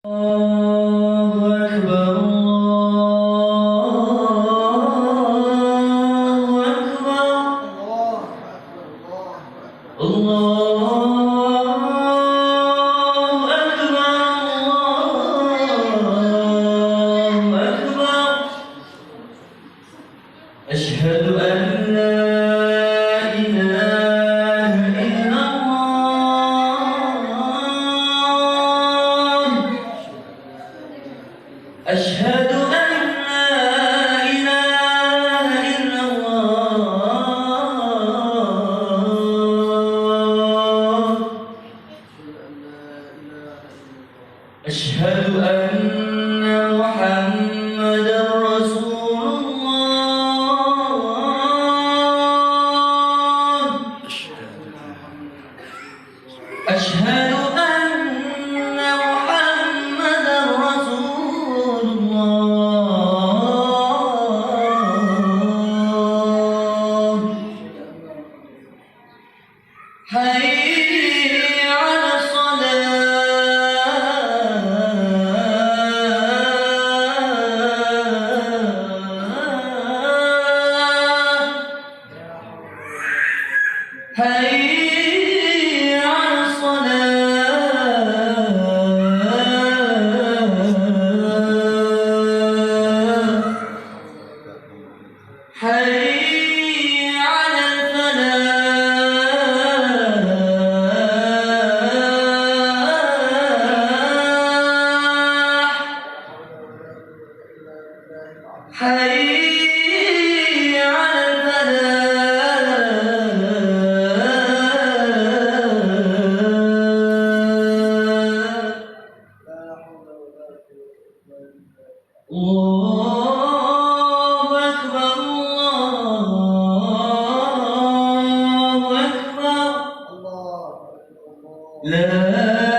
الله أكبر الله أكبر الله أكبر أشهد أن لا إله إلا الله أشهد أن لا إله إلا الله أشهد أن محمدًا رسول الله أشهد أن محمدًا رسول الله حي على الصلاة حي على الصلاة حي على الفلاح حي على الله أكبر الله أكبر لا